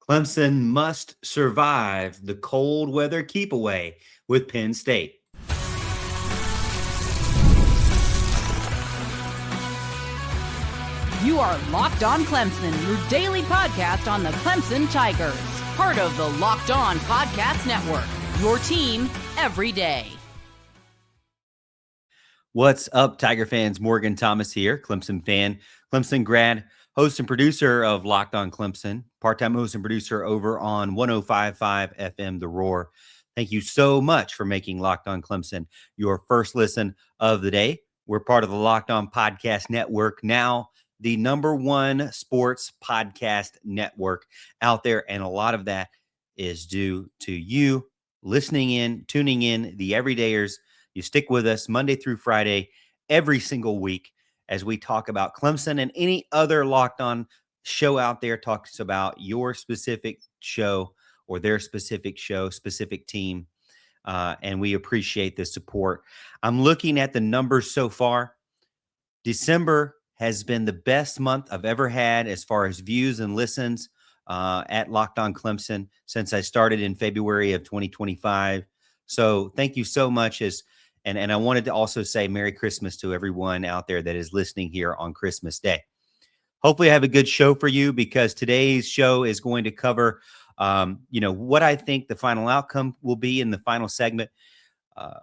Clemson must survive the cold weather keep away with Penn State. You are Locked On Clemson, your daily podcast on the Clemson Tigers. Part of the Locked On Podcast Network, your team every day. What's up, Tiger fans? Morgan Thomas here, Clemson fan, Clemson grad, host and producer of Locked On Clemson, part-time host and producer over on 105.5 FM The Roar. Thank you so much for making Locked On Clemson your first listen of the day. We're part of the Locked On Podcast Network, now the number one sports podcast network out there, and a lot of that is due to you listening in, tuning in, the everydayers. You stick with us Monday through Friday, every single week, as we talk about Clemson and any other Locked On show out there talks about your specific show or their specific show, specific team. And we appreciate the support. I'm looking at the numbers so far. December has been the best month I've ever had as far as views and listens at Locked On Clemson since I started in February of 2025. So thank you so much. And I wanted to also say Merry Christmas to everyone out there that is listening here on Christmas Day. Hopefully I have a good show for you, because today's show is going to cover, what I think the final outcome will be in the final segment,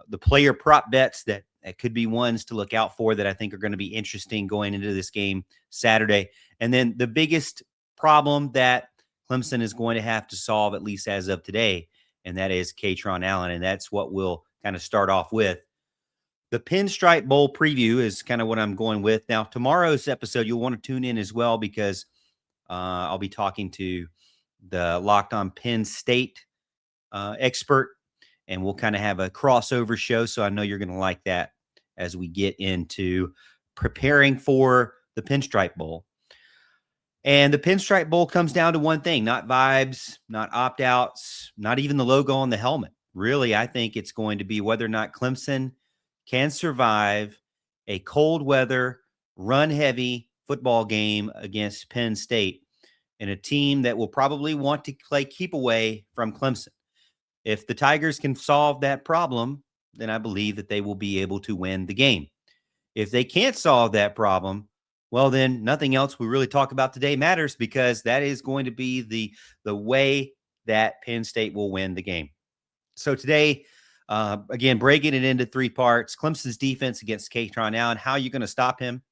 the player prop bets that could be ones to look out for that I think are going to be interesting going into this game Saturday. And then the biggest problem that Clemson is going to have to solve, at least as of today, and that is Katron Allen. And that's what we'll kind of start off with. The Pinstripe Bowl preview is kind of what I'm going with. Now, tomorrow's episode, you'll want to tune in as well, because I'll be talking to the Locked On Penn State expert, and we'll kind of have a crossover show. So I know you're going to like that as we get into preparing for the Pinstripe Bowl. And the Pinstripe Bowl comes down to one thing: not vibes, not opt-outs, not even the logo on the helmet. Really, I think it's going to be whether or not Clemson can survive a cold weather, run-heavy football game against Penn State, and a team that will probably want to play keep away from Clemson. If the Tigers can solve that problem, then I believe that they will be able to win the game. If they can't solve that problem, well, then nothing else we really talk about today matters, because that is going to be the way that Penn State will win the game. So today, again, breaking it into three parts: Clemson's defense against Katron Allen, how you're going to stop him,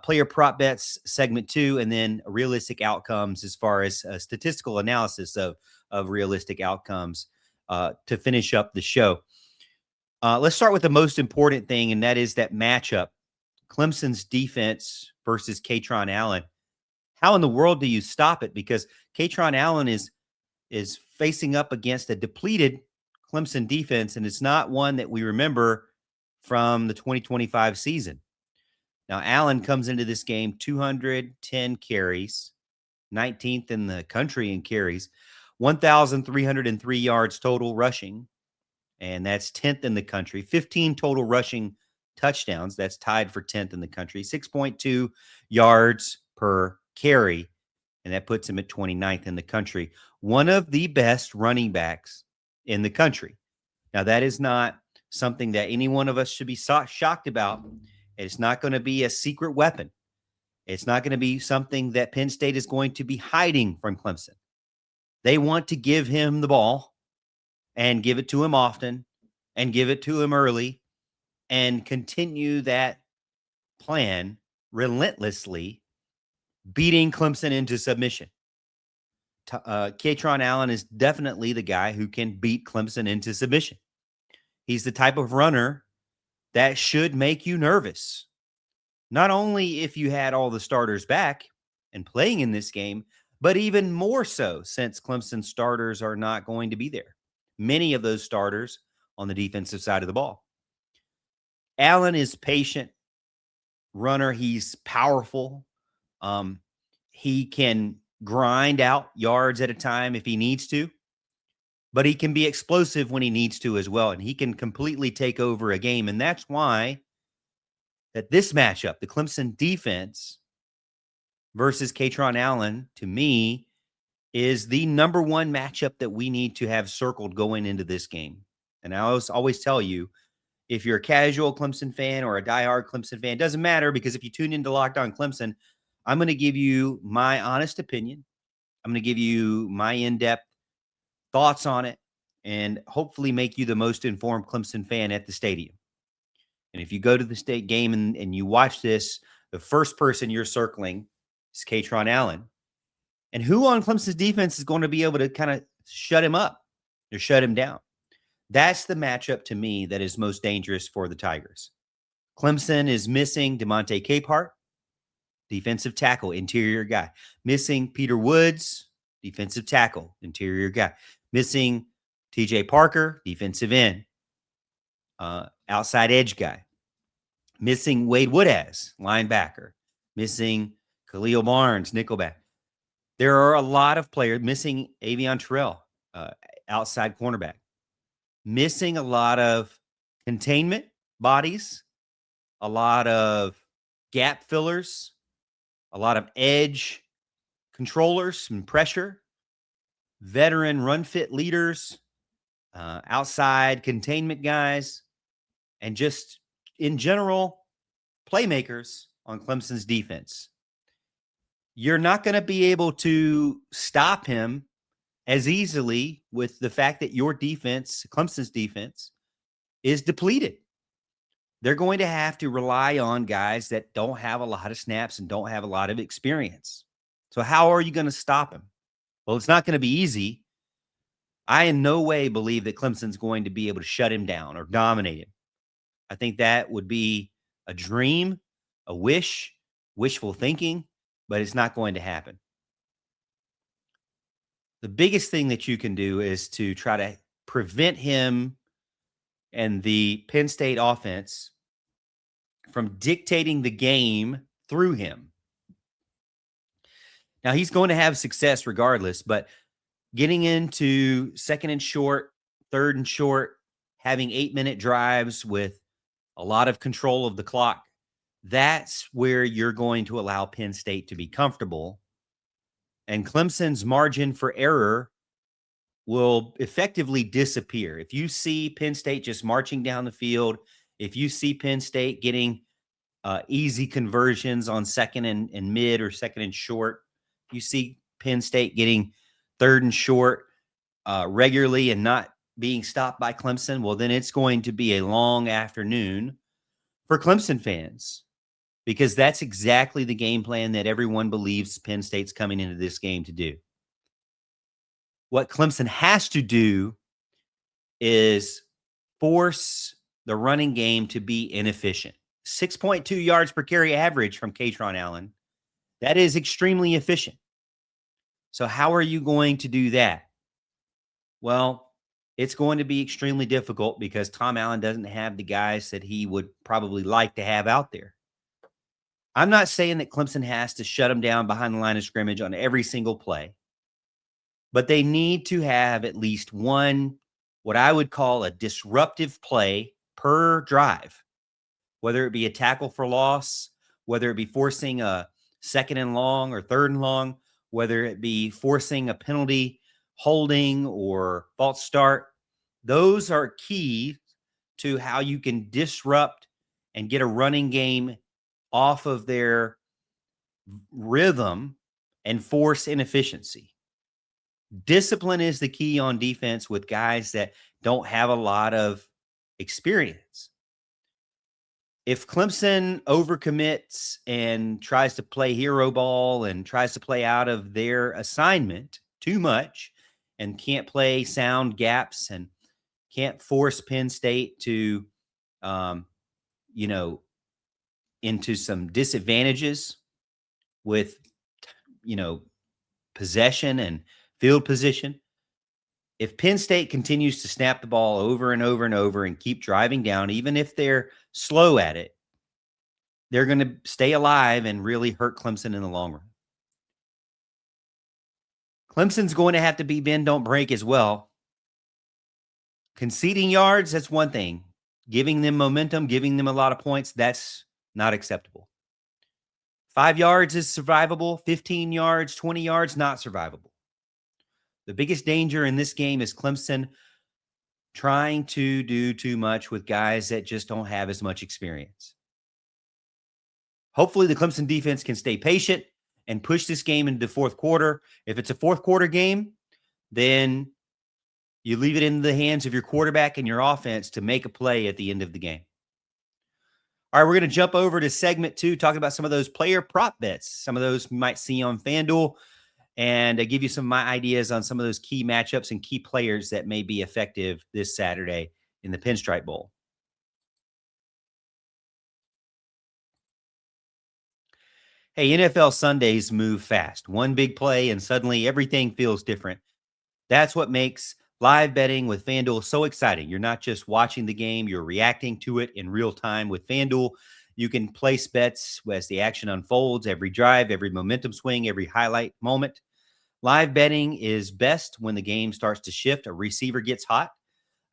player prop bets segment 2, and then realistic outcomes as far as statistical analysis of realistic outcomes to finish up the show. Let's start with the most important thing, and that is that matchup: Clemson's defense versus Katron Allen. How in the world do you stop it? Because Katron Allen is facing up against a depleted Clemson defense, and it's not one that we remember from the 2025 season. Now, Allen comes into this game 210 carries, 19th in the country in carries, 1,303 yards total rushing, and that's 10th in the country. 15 total rushing touchdowns, that's tied for 10th in the country. 6.2 yards per carry, and that puts him at 29th in the country. One of the best running backs in the country. Now, that is not something that any one of us should be shocked about. It's not going to be a secret weapon. It's not going to be something that Penn State is going to be hiding from Clemson. They want to give him the ball and give it to him often and give it to him early and continue that plan relentlessly, beating Clemson into submission. Katron Allen is definitely the guy who can beat Clemson into submission. He's the type of runner that should make you nervous. Not only if you had all the starters back and playing in this game, but even more so since Clemson starters are not going to be there. Many of those starters on the defensive side of the ball. Allen is patient runner. He's powerful. He can grind out yards at a time if he needs to, but he can be explosive when he needs to as well. And he can completely take over a game. And that's why that this matchup, the Clemson defense versus Katron Allen, to me, is the number one matchup that we need to have circled going into this game. And I always tell you, if you're a casual Clemson fan or a diehard Clemson fan, it doesn't matter, because if you tune into Locked On Clemson, I'm going to give you my honest opinion. I'm going to give you my in-depth thoughts on it and hopefully make you the most informed Clemson fan at the stadium. And if you go to the state game and you watch this, the first person you're circling is Katron Allen. And who on Clemson's defense is going to be able to kind of shut him up or shut him down? That's the matchup to me that is most dangerous for the Tigers. Clemson is missing Demonte Capehart, defensive tackle, interior guy. Missing Peter Woods, defensive tackle, interior guy. Missing TJ Parker, defensive end, outside edge guy. Missing Wade Woodaz, linebacker. Missing Khalil Barnes, nickelback. There are a lot of players. Missing Avion Terrell, outside cornerback. Missing a lot of containment bodies, a lot of gap fillers, a lot of edge controllers and pressure, veteran run fit leaders, outside containment guys, and just in general playmakers on Clemson's defense. You're not going to be able to stop him as easily with the fact that your defense, Clemson's defense, is depleted. They're going to have to rely on guys that don't have a lot of snaps and don't have a lot of experience. So how are you going to stop him? Well, it's not going to be easy. I in no way believe that Clemson's going to be able to shut him down or dominate him. I think that would be a dream, a wish, wishful thinking, but it's not going to happen. The biggest thing that you can do is to try to prevent him and the Penn State offense from dictating the game through him. Now, he's going to have success regardless, but getting into second and short, third and short, having 8-minute drives with a lot of control of the clock, that's where you're going to allow Penn State to be comfortable. And Clemson's margin for error will effectively disappear. If you see Penn State just marching down the field, if you see Penn State getting easy conversions on second and mid or second and short, you see Penn State getting third and short regularly and not being stopped by Clemson, well, then it's going to be a long afternoon for Clemson fans, because that's exactly the game plan that everyone believes Penn State's coming into this game to do. What Clemson has to do is force the running game to be inefficient. 6.2 yards per carry average from Katron Allen. That is extremely efficient. So how are you going to do that? Well, it's going to be extremely difficult because Tom Allen doesn't have the guys that he would probably like to have out there. I'm not saying that Clemson has to shut them down behind the line of scrimmage on every single play, but they need to have at least one, what I would call a disruptive play per drive, whether it be a tackle for loss, whether it be forcing a second and long or third and long, whether it be forcing a penalty, holding, or false start. Those are key to how you can disrupt and get a running game off of their rhythm and force inefficiency. Discipline is the key on defense with guys that don't have a lot of experience. If Clemson overcommits and tries to play hero ball and tries to play out of their assignment too much and can't play sound gaps and can't force Penn State to, into some disadvantages with, possession and field position. If Penn State continues to snap the ball over and over and over and keep driving down, even if they're slow at it, they're going to stay alive and really hurt Clemson in the long run. Clemson's going to have to be bend, don't break as well. Conceding yards, that's one thing. Giving them momentum, giving them a lot of points, that's not acceptable. 5 yards is survivable. 15 yards, 20 yards, not survivable. The biggest danger in this game is Clemson trying to do too much with guys that just don't have as much experience. Hopefully, the Clemson defense can stay patient and push this game into the fourth quarter. If it's a fourth quarter game, then you leave it in the hands of your quarterback and your offense to make a play at the end of the game. All right, we're going to jump over to segment 2, talking about some of those player prop bets, some of those you might see on FanDuel, and give you some of my ideas on some of those key matchups and key players that may be effective this Saturday in the Pinstripe Bowl. Hey, NFL Sundays move fast. One big play and suddenly everything feels different. That's what makes live betting with FanDuel so exciting. You're not just watching the game, you're reacting to it in real time with FanDuel. You can place bets as the action unfolds, every drive, every momentum swing, every highlight moment. Live betting is best when the game starts to shift, a receiver gets hot,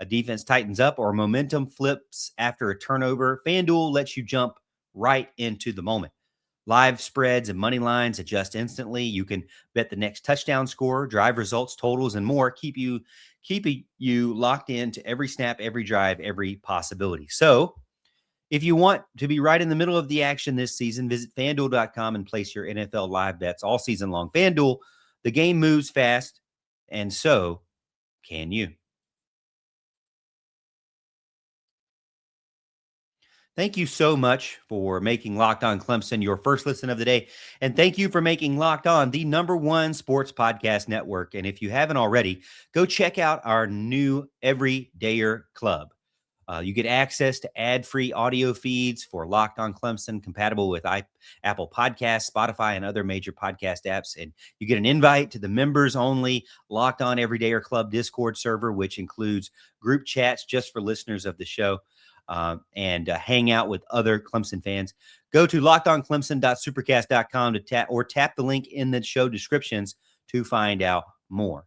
a defense tightens up, or momentum flips after a turnover. FanDuel lets you jump right into the moment. Live spreads and money lines adjust instantly. You can bet the next touchdown score, drive results, totals, and more. Keeping you locked into every snap, every drive, every possibility. So if you want to be right in the middle of the action this season, visit FanDuel.com and place your NFL live bets all season long. FanDuel, the game moves fast, and so can you. Thank you so much for making Locked On Clemson your first listen of the day. And thank you for making Locked On the #1 sports podcast network. And if you haven't already, go check out our new Everydayer Club. You get access to ad-free audio feeds for Locked On Clemson, compatible with Apple Podcasts, Spotify, and other major podcast apps. And you get an invite to the members-only Locked On Everydayer Club Discord server, which includes group chats just for listeners of the show. And hang out with other Clemson fans. Go to lockedonclemson.supercast.com to tap the link in the show descriptions to find out more.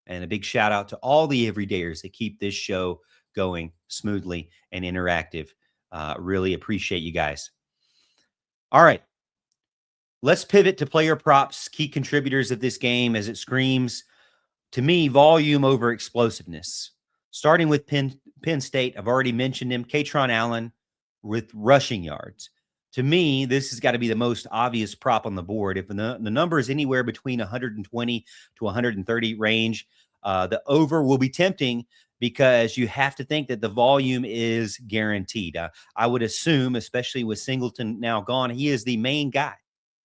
And a big shout out to all the everydayers that keep this show going smoothly and interactive. Really appreciate you guys. All right, let's pivot to player props, key contributors of this game as it screams, to me, volume over explosiveness. Starting with Penn State, I've already mentioned him, Katron Allen with rushing yards. To me, this has got to be the most obvious prop on the board. If the number is anywhere between 120 to 130 range, the over will be tempting because you have to think that the volume is guaranteed. I would assume, especially with Singleton now gone, he is the main guy.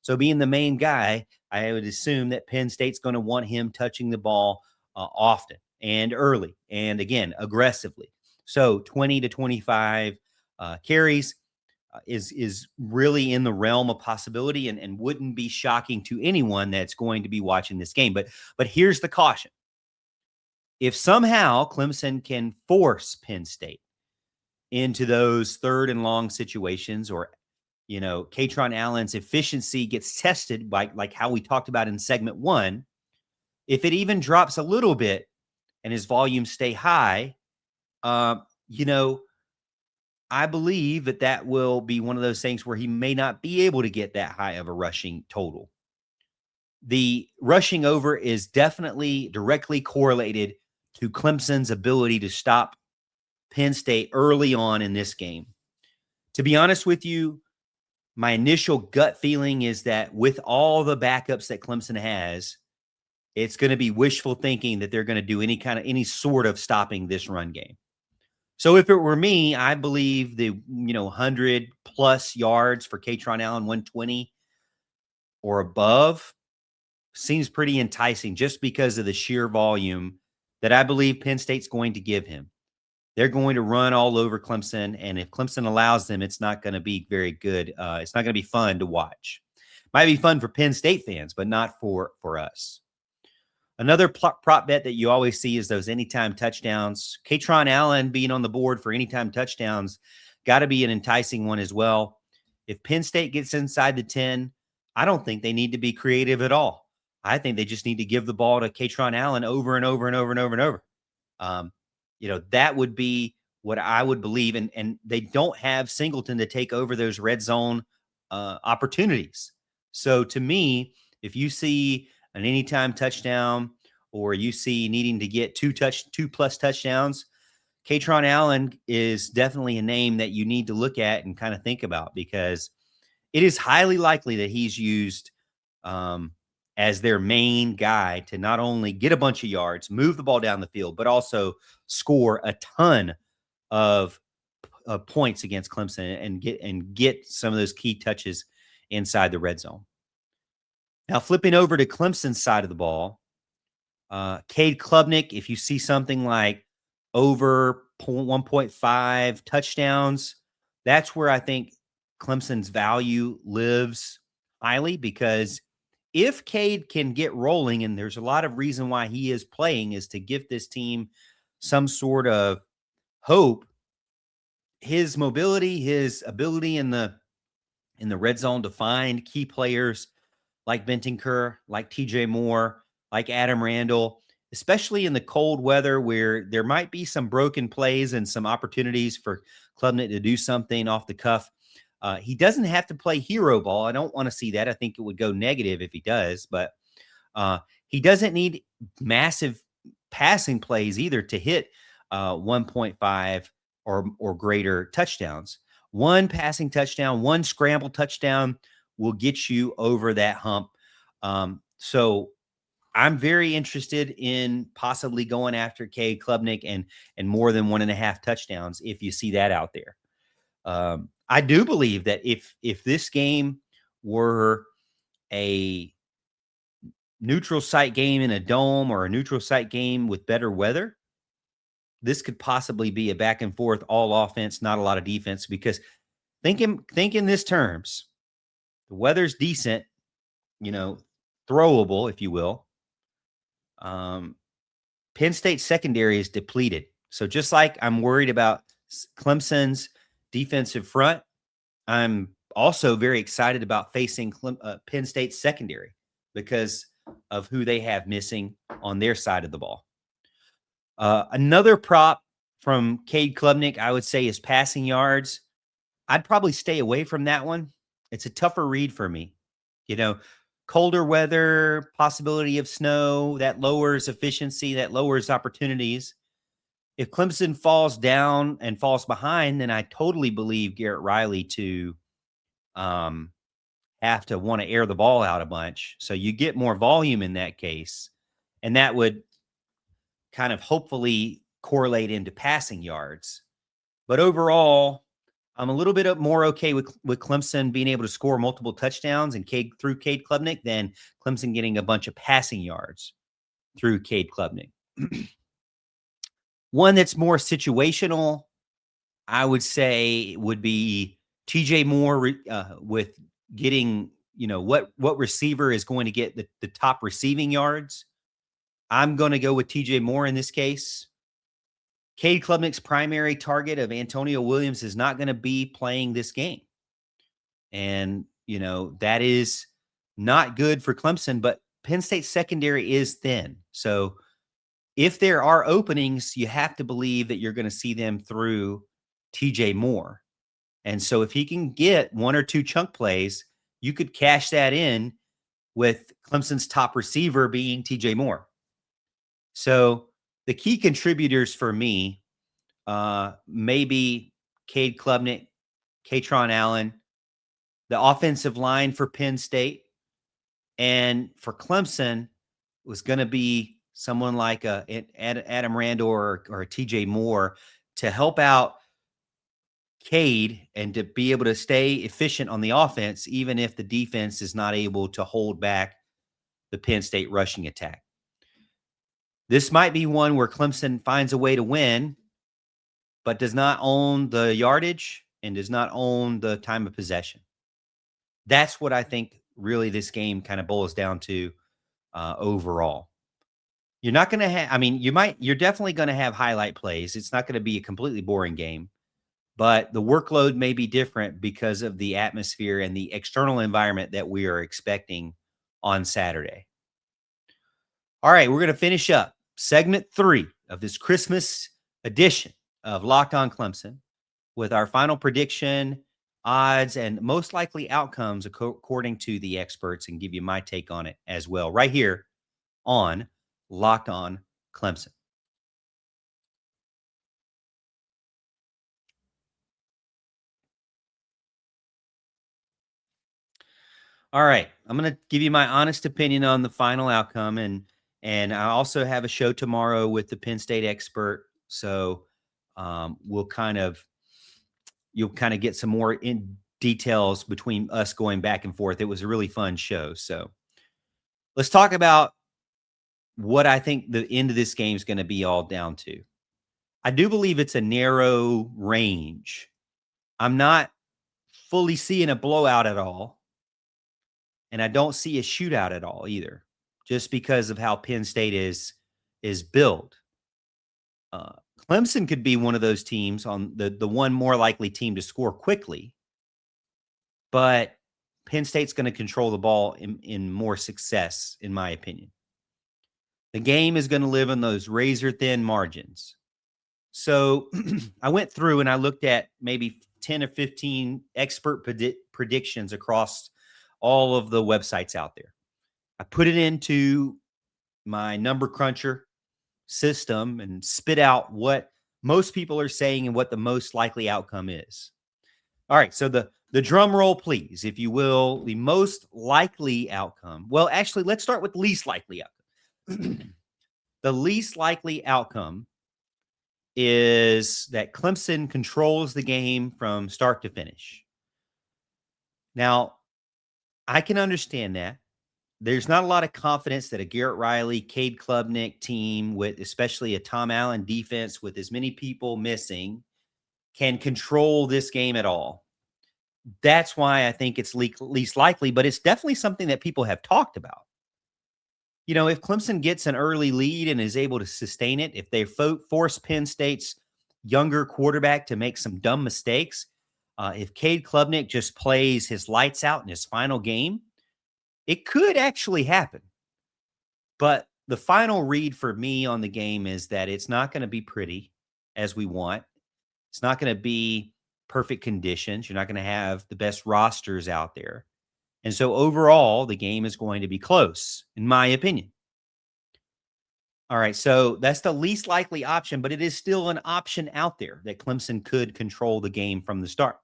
So being the main guy, I would assume that Penn State's going to want him touching the ball often and early, and again, aggressively. So 20 to 25 carries is really in the realm of possibility and wouldn't be shocking to anyone that's going to be watching this game. But here's the caution. If somehow Clemson can force Penn State into those third and long situations, or, Katron Allen's efficiency gets tested by like how we talked about in segment 1, if it even drops a little bit, and his volumes stay high, I believe that will be one of those things where he may not be able to get that high of a rushing total. The rushing over is definitely directly correlated to Clemson's ability to stop Penn State early on in this game. To be honest with you, my initial gut feeling is that with all the backups that Clemson has, it's going to be wishful thinking that they're going to do any sort of stopping this run game. So if it were me, I believe the 100 plus yards for Katron Allen, 120 or above, seems pretty enticing just because of the sheer volume that I believe Penn State's going to give him. They're going to run all over Clemson, and if Clemson allows them, it's not going to be very good. It's not going to be fun to watch. Might be fun for Penn State fans, but not for us. Another prop bet that you always see is those anytime touchdowns. Katron Allen being on the board for anytime touchdowns got to be an enticing one as well. If Penn State gets inside the 10, I don't think they need to be creative at all. I think they just need to give the ball to Katron Allen over and over and over and over and over. That would be what I would believe. And they don't have Singleton to take over those red zone opportunities. So to me, if you see an anytime touchdown or you see needing to get 2+ touchdowns, Katron Allen is definitely a name that you need to look at and kind of think about, because it is highly likely that he's used as their main guy to not only get a bunch of yards, move the ball down the field, but also score a ton of points against Clemson and get some of those key touches inside the red zone. Now, flipping over to Clemson's side of the ball, Cade Klubnik, if you see something like over 1.5 touchdowns, that's where I think Clemson's value lives highly, because if Cade can get rolling, and there's a lot of reason why he is playing, is to give this team some sort of hope. His mobility, his ability in the red zone to find key players like Bentinker, like TJ Moore, like Adam Randall, especially in the cold weather where there might be some broken plays and some opportunities for Klubnik to do something off the cuff. He doesn't have to play hero ball. I don't want to see that. I think it would go negative if he does, but he doesn't need massive passing plays either to hit 1.5 or greater touchdowns. One passing touchdown, one scramble touchdown will get you over that hump. So I'm very interested in possibly going after Cade Klubnik and more than 1.5 touchdowns if you see that out there. I do believe that if this game were a neutral site game in a dome or a neutral site game with better weather, this could possibly be a back and forth, all offense, not a lot of defense, because think in this terms, the weather's decent, throwable, if you will. Penn State secondary is depleted. So just like I'm worried about Clemson's defensive front, I'm also very excited about facing Penn State secondary because of who they have missing on their side of the ball. Another prop from Cade Klubnik, I would say, is passing yards. I'd probably stay away from that one. It's a tougher read for me. Colder weather, possibility of snow, that lowers efficiency, that lowers opportunities. If Clemson falls down and falls behind, then I totally believe Garrett Riley to have to want to air the ball out a bunch. So you get more volume in that case, and that would kind of hopefully correlate into passing yards. But overall, I'm a little bit more okay with Clemson being able to score multiple touchdowns and through Cade Klubnik than Clemson getting a bunch of passing yards through Cade Klubnik. One that's more situational, I would say, would be TJ Moore with getting, what receiver is going to get the top receiving yards. I'm going to go with TJ Moore in this case. Cade Klubnik's primary target of Antonio Williams is not going to be playing this game. And, that is not good for Clemson, but Penn State secondary is thin. So if there are openings, you have to believe that you're going to see them through TJ Moore. And so if he can get 1 or 2 chunk plays, you could cash that in with Clemson's top receiver being TJ Moore. So the key contributors for me, maybe Cade Klubnik, Katron Allen, the offensive line for Penn State, and for Clemson was going to be someone like Adam Randall or a TJ Moore to help out Cade and to be able to stay efficient on the offense, even if the defense is not able to hold back the Penn State rushing attack. This might be one where Clemson finds a way to win, but does not own the yardage and does not own the time of possession. That's what I think really this game kind of boils down to overall. You're not going to have, you're definitely going to have highlight plays. It's not going to be a completely boring game, but the workload may be different because of the atmosphere and the external environment that we are expecting on Saturday. All right, we're going to finish up segment 3 of this Christmas edition of Locked On Clemson with our final prediction, odds, and most likely outcomes according to the experts, and give you my take on it as well right here on Locked On Clemson. All right, I'm going to give you my honest opinion on the final outcome, and I also have a show tomorrow with the Penn State expert, so you'll kind of get some more in details between us going back and forth. It was a really fun show. So let's talk about what I think the end of this game is going to be all down to. I do believe it's a narrow range. I'm not fully seeing a blowout at all. And I don't see a shootout at all either, just because of how Penn State is built. Clemson could be one of those teams, on the one more likely team to score quickly, but Penn State's going to control the ball in more success, in my opinion. The game is going to live in those razor-thin margins. So I went through and I looked at maybe 10 or 15 expert predictions across all of the websites out there. I put it into my number cruncher system and spit out what most people are saying and what the most likely outcome is. All right, so the drum roll, please, if you will. The most likely outcome. Well, actually, let's start with least likely outcome. The least likely outcome is that Clemson controls the game from start to finish. Now, I can understand that. There's not a lot of confidence that a Garrett Riley, Cade Klubnik team, with especially a Tom Allen defense with as many people missing, can control this game at all. That's why I think it's least likely, but it's definitely something that people have talked about. You know, if Clemson gets an early lead and is able to sustain it, if they force Penn State's younger quarterback to make some dumb mistakes, if Cade Klubnik just plays his lights out in his final game, it could actually happen. But the final read for me on the game is that it's not going to be pretty as we want. It's not going to be perfect conditions. You're not going to have the best rosters out there. And so overall, the game is going to be close, in my opinion. All right, so that's the least likely option, but it is still an option out there that Clemson could control the game from the start.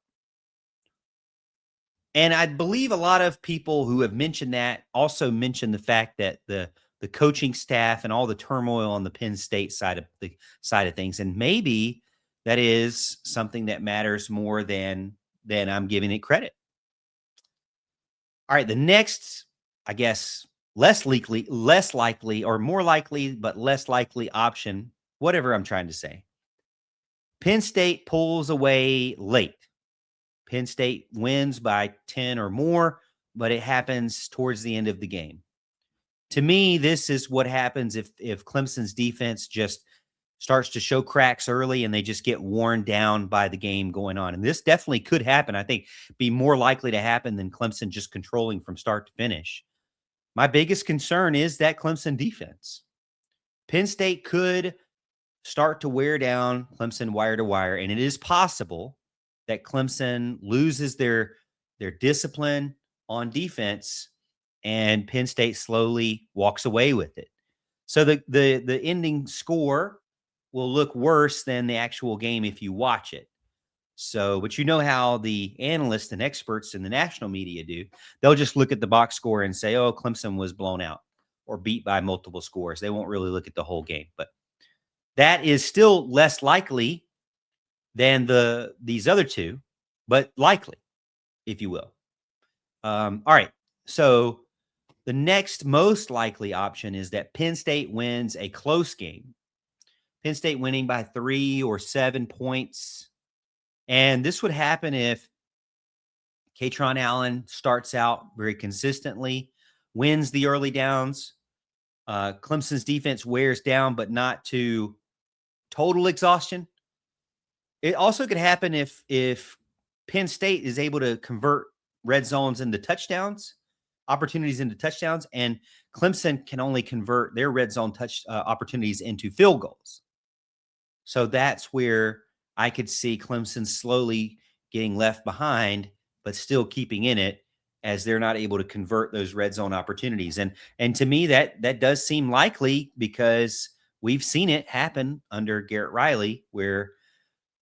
And I believe a lot of people who have mentioned that also mentioned the fact that the coaching staff and all the turmoil on the Penn State side of things, and maybe that is something that matters more than I'm giving it credit. All right, the next, I guess, less likely, or more likely, but less likely option, whatever I'm trying to say. Penn State pulls away late. Penn State wins by 10 or more, but it happens towards the end of the game. To me, this is what happens if Clemson's defense just starts to show cracks early and they just get worn down by the game going on. And this definitely could happen. I think be more likely to happen than Clemson just controlling from start to finish. My biggest concern is that Clemson defense. Penn State could start to wear down Clemson wire to wire, and it is possible that Clemson loses their discipline on defense and Penn State slowly walks away with it. So the ending score will look worse than the actual game if you watch it. So, but you know how the analysts and experts in the national media do. They'll just look at the box score and say, oh, Clemson was blown out or beat by multiple scores. They won't really look at the whole game. But that is still less likely than these other two, but likely, if you will. All right. So the next most likely option is that Penn State wins a close game. Penn State winning by 3 or 7 points. And this would happen if Katron Allen starts out very consistently, wins the early downs. Clemson's defense wears down, but not to total exhaustion. It also could happen if Penn State is able to convert red zones into touchdowns, opportunities into touchdowns, and Clemson can only convert their red zone opportunities into field goals. So that's where I could see Clemson slowly getting left behind, but still keeping in it as they're not able to convert those red zone opportunities. And to me, that does seem likely because we've seen it happen under Garrett Riley, where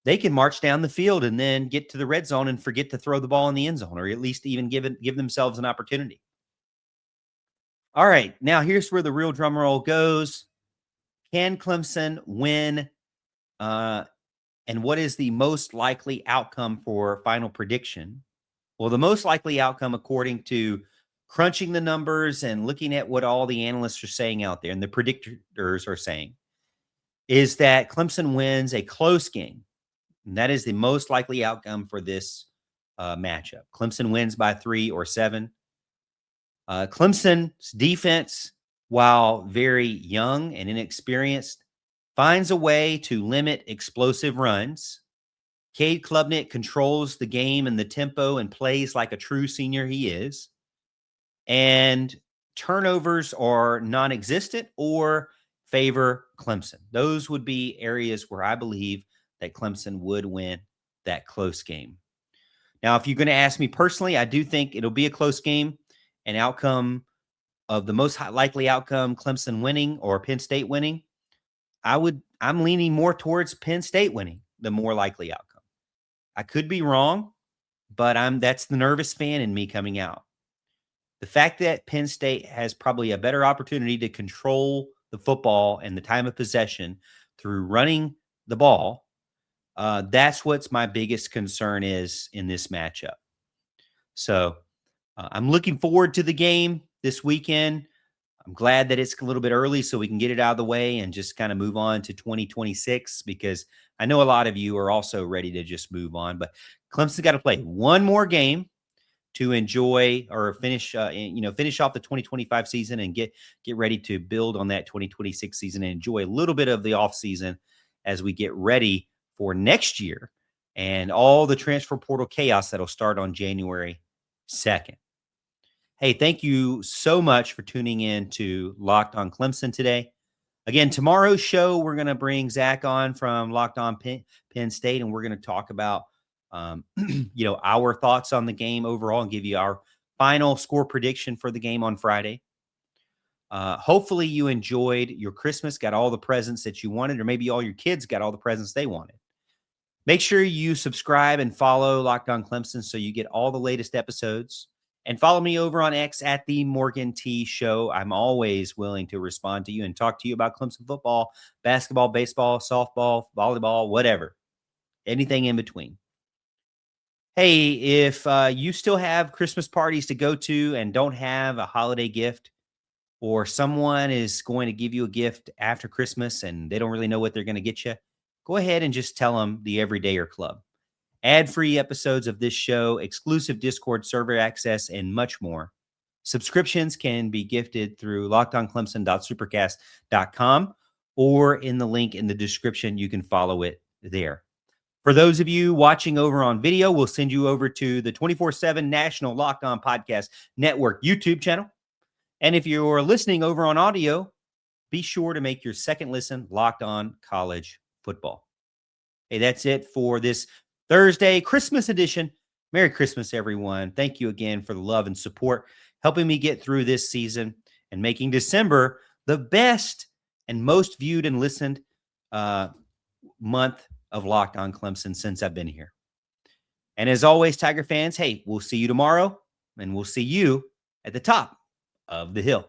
they can march down the field and then get to the red zone and forget to throw the ball in the end zone, or at least even give themselves an opportunity. All right, now here's where the real drum roll goes. Can Clemson win? And what is the most likely outcome for final prediction? Well, the most likely outcome, according to crunching the numbers and looking at what all the analysts are saying out there and the predictors are saying, is that Clemson wins a close game. And that is the most likely outcome for this matchup. Clemson wins by 3 or 7. Clemson's defense, while very young and inexperienced, finds a way to limit explosive runs. Cade Klubnik controls the game and the tempo and plays like a true senior he is. And turnovers are non-existent or favor Clemson. Those would be areas where I believe that Clemson would win that close game. Now, if you're going to ask me personally, I do think it'll be a close game. An outcome of the most likely outcome, Clemson winning or Penn State winning, I'm leaning more towards Penn State winning, the more likely outcome. I could be wrong, but that's the nervous fan in me coming out. The fact that Penn State has probably a better opportunity to control the football and the time of possession through running the ball, that's what's my biggest concern is in this matchup. So I'm looking forward to the game this weekend. I'm glad that it's a little bit early so we can get it out of the way and just kind of move on to 2026, because I know a lot of you are also ready to just move on. But Clemson's got to play one more game to enjoy or finish off the 2025 season and get ready to build on that 2026 season and enjoy a little bit of the offseason as we get ready for next year and all the transfer portal chaos that'll start on January 2nd. Hey, thank you so much for tuning in to Locked on Clemson today. Again, tomorrow's show, we're going to bring Zach on from Locked on Penn State, and we're going to talk about, our thoughts on the game overall and give you our final score prediction for the game on Friday. Hopefully you enjoyed your Christmas, got all the presents that you wanted, or maybe all your kids got all the presents they wanted. Make sure you subscribe and follow Locked on Clemson so you get all the latest episodes. And follow me over on X at the Morgan T Show. I'm always willing to respond to you and talk to you about Clemson football, basketball, baseball, softball, volleyball, whatever. Anything in between. Hey, if you still have Christmas parties to go to and don't have a holiday gift, or someone is going to give you a gift after Christmas and they don't really know what they're going to get you, go ahead and just tell them the Everydayer Club. Ad-free episodes of this show, exclusive Discord server access, and much more. Subscriptions can be gifted through lockedonclemson.supercast.com or in the link in the description. You can follow it there. For those of you watching over on video, we'll send you over to the 24/7 National Locked On Podcast Network YouTube channel. And if you're listening over on audio, be sure to make your second listen Locked On College Football. Hey, that's it for this Thursday, Christmas edition. Merry Christmas, everyone. Thank you again for the love and support, helping me get through this season and making December the best and most viewed and listened month of Locked on Clemson since I've been here. And as always, Tiger fans, hey, we'll see you tomorrow, and we'll see you at the top of the hill.